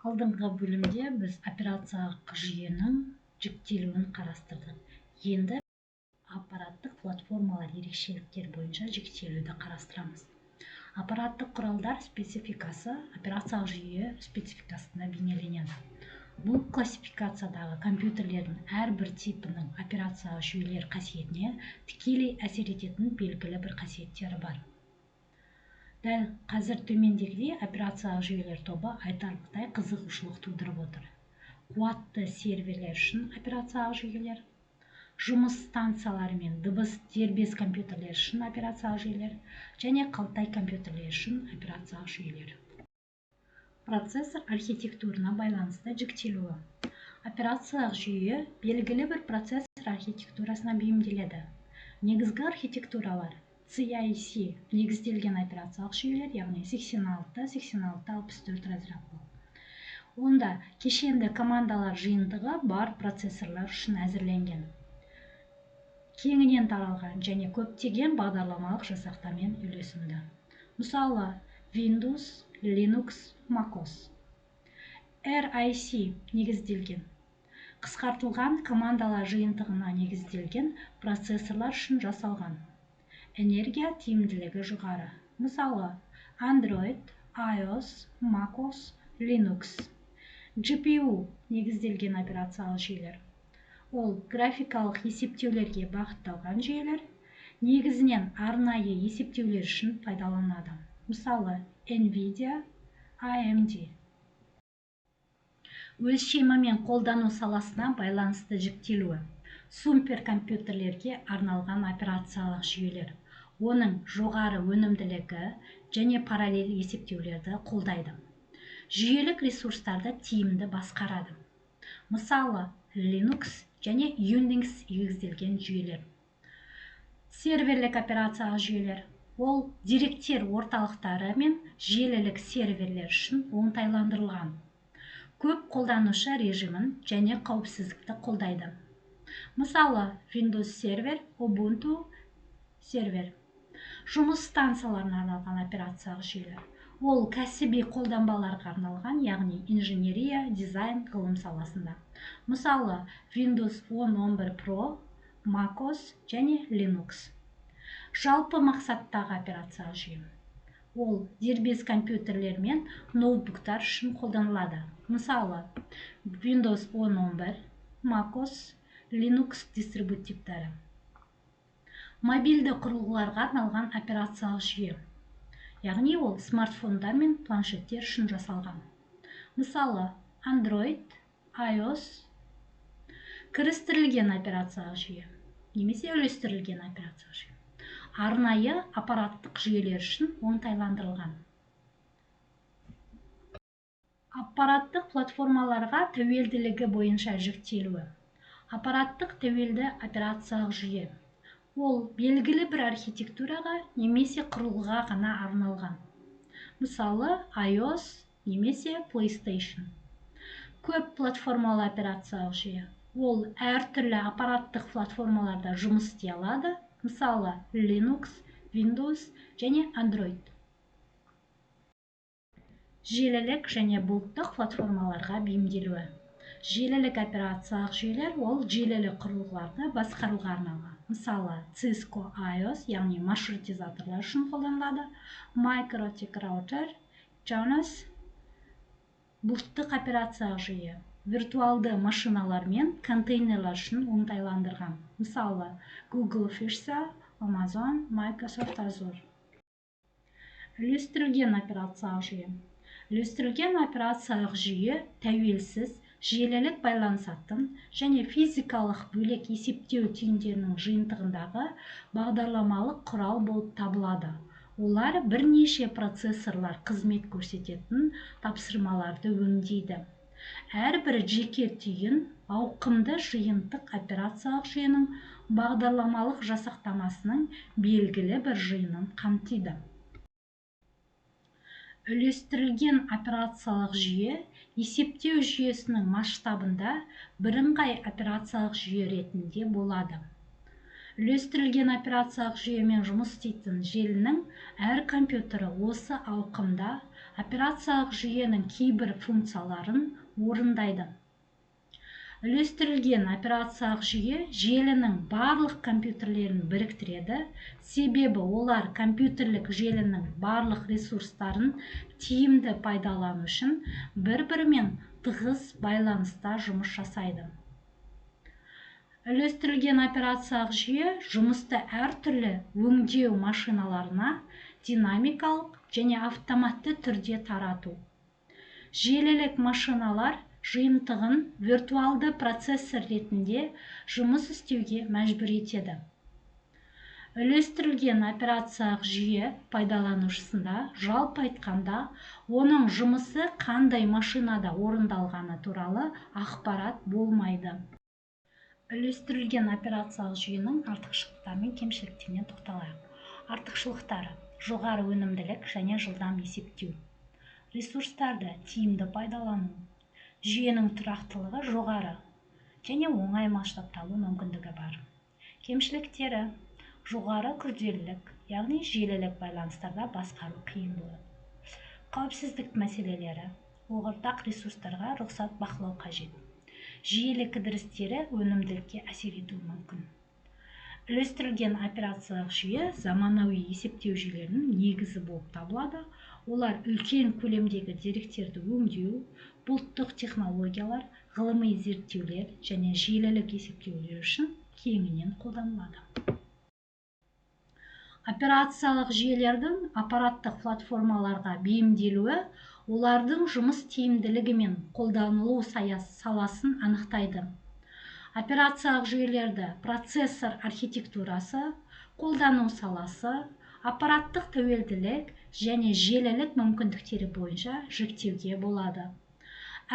Алдыңғы бөлімде біз операциялық жүйенің жіктелуін қарастырдық. Енді аппараттық платформалар ерекшеліктер бойынша жіктелуді қарастырамыз. Аппараттық құралдар спецификасы операциялық жүйе спецификасында бейнеленеді. Бұл классификациядағы компьютерлердің әрбір типінің операциялық жүйелер қасиетіне тікелей әсер ететін белгілі бір қасиеттері бар. Дәл қазір төмендегідей операциялық жүйелер тобы айтарлықтай қызығушылық тудырып отыр. Қуатты серверлер үшін операциялық жүйелер, жұмыс станциялары мен дыбыс дербес компьютерлер үшін операциялық жүйелер және қалтай компьютерлер үшін операциялық жүйелер. Процессор архитектурына байланысты жіктелуі. Операциялық жүйе белгілі бір процессор архитектурасына бейімделеді. Негізгі архитектуралар CIC негізделген операциялық жүйелер, яғни 86-64 разрядлы. Онда кешенді командалар жиынтығы бар процессорлар үшін әзірленген. Кеңінен таралған және көптеген бағдарламалық жасақтармен үйлесімді. Мысалы, Windows, Linux, MacOS. RIC негізделген. Қысқартылған командалар жиынтығына негізделген процессорлар үшін жасалған. Энергия тиімділігі жоғары. Мысалы, Android, iOS, MacOS, Linux. GPU негізделген операциялық жүйелер. Ол графикалық есептеулерге бағытталған жүйелер, негізінен арнайы есептеулер үшін пайдаланады. Мысалы, NVIDIA, AMD. Өлшемі мен қолдану саласына байланысты жіктелуі. Суперкомпьютерлерге арналған операциялық жүйелер. Оның жоғары өнімділігі және параллель есептеулерді қолдайды. Жүйелік ресурстарды тиімді басқарады. Мысалы, Linux және Unix негізделген жүйелер. Серверлік операциялық жүйелер. Ол деректер орталықтары мен желілік серверлер үшін оңтайландырылған. Көп қолданушы режимін және қауіпсіздікті қолдайды. Мысалы, Windows сервер, Ubuntu сервер. Жұмыс станцияларына арналған операциялық жүйелер. Ол кәсіби қолданбаларға арналған, яғни инженерия, дизайн, ғылым саласында. Мысалы, Windows 10-11 Pro, MacOS және Linux. Жалпы мақсаттағы операциялық жүйе. Ол дербес компьютерлер мен ноутбуктар үшін қолданылады. Мысалы, Windows 10-11, MacOS, Linux дистрибутивтері. Мобильді құрылғыларға арналған операциялық жүйе. Яғни ол смартфондар мен планшеттер үшін жасалған. Мысалы, Android, iOS. Кірістірілген операциялық жүйе немесе үлестірілген операциялық жүйе. Арнайы аппараттық жүйелер үшін оңтайландырылған. Аппараттық платформаларға тәуелділігі бойынша жіктелуі. Аппараттық тәуелді операциялық жүйе. Ол белгілі бір архитектураға немесе құрылғыға ғана арналған. Мысалы, iOS немесе PlayStation. Көп платформалы операциялық жүйе. Ол әртүрлі аппараттық платформаларда жұмыс істей алады. Мысалы, Linux, Windows және Android. Желілік және бұлттық платформаларға бейімделуі. Желілік операциялық жүйелер ол желілі құрылғыларды басқаруға арналған. Мысалы, Cisco iOS, яғни маршрутизаторлар үшін қолданылады. MikroTik Router, Janus бұлттық операциялық жүйе. Виртуалды машиналар мен контейнерлер үшін оңтайландырған. Мысалы, Google Fishsa, Amazon, Microsoft Azure. Үлестірілген операциялық жүйе. Үлестірілген операциялық жүйе тәуелсіз желілік байланысатын және физикалық бөлек есептеу түйіндерінің жиынтығындағы бағдарламалық құрал болып табылады. Олар бірнеше процессорлар қызмет көрсететін тапсырмаларды өңдейді. Әрбір жеке түйін ауқымды жиынтық операциялық жүйенің бағдарламалық жасақтамасының белгілі бір жиынын қамтиды. Үлестірілген операциялық жүйе есептеу жүйесінің масштабында бірыңғай операциялық жүйе ретінде болады. Үлестірілген операциялық жүйемен жұмыс істейтін желінің әр компьютері осы ауқымда операциялық жүйенің кейбір функцияларын орындайды. Үлестірілген операциялық жүйе желінің барлық компьютерлерін біріктіреді, себебі олар компьютерлік желінің барлық ресурстарын тиімді пайдалану үшін бір-бірімен тығыз байланыста жұмыс жасайды. Үлестірілген операциялық жүйе жұмысты әртүрлі өңдеу машиналарына динамикалық және автоматты түрде тарату. Желілік машиналар жиынтығын виртуалды процессор ретінде жұмыс істеуге мәжбүр етеді. Үлестірілген операциялық жүйе пайдаланушысында жалпы айтқанда оның жұмысы қандай машинада орындалғаны туралы ақпарат болмайды. Үлестірілген операциялық жүйенің артықшылықтары мен кемшіліктеріне тоқталайық. Артықшылықтары: жоғары өнімділік және жылдам есептеу, ресурстарды тиімді пайдалану, жүйенің тұрақтылығы жоғары және оңай масштабталу мүмкіндігі бар. Кемшіліктері: жоғары күрделілік, яғни желілік байланыстарда басқару қиын болады. Қауіпсіздік мәселелері: ортақ ресурстарға рұқсат бақылау қажет. Жүйелі кідірістері өнімділікке әсер етуі мүмкін. Үлестірілген операциялық жүйе заманауи есептеу жүйелерінің негізі болып табылады. Олар үлкен көлемдегі деректерді өңдеу, бұлттық технологиялар, ғылыми зерттеулер және желілік есептеулер үшін кеңінен қолданылады. Операциялық жүйелердің аппараттық платформаларға бейімделуі олардың жұмыс тиімділігі мен қолданылу саласын анықтайды. Операциялық жүйелерді процессор архитектурасы, қолдану саласы, аппараттық тәуелділік және желілік мүмкіндіктері бойынша жіктеуге болады.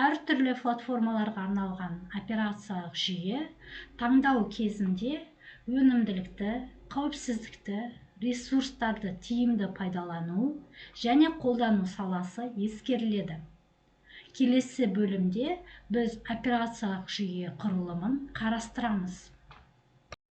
Әртүрлі платформаларға арналған операциялық жүйе таңдау кезінде өнімділікті, қауіпсіздікті, ресурстарды тиімді пайдалану және қолдану саласы ескеріледі. Келесі бөлімде біз операциялық жүйе құрылымын қарастырамыз.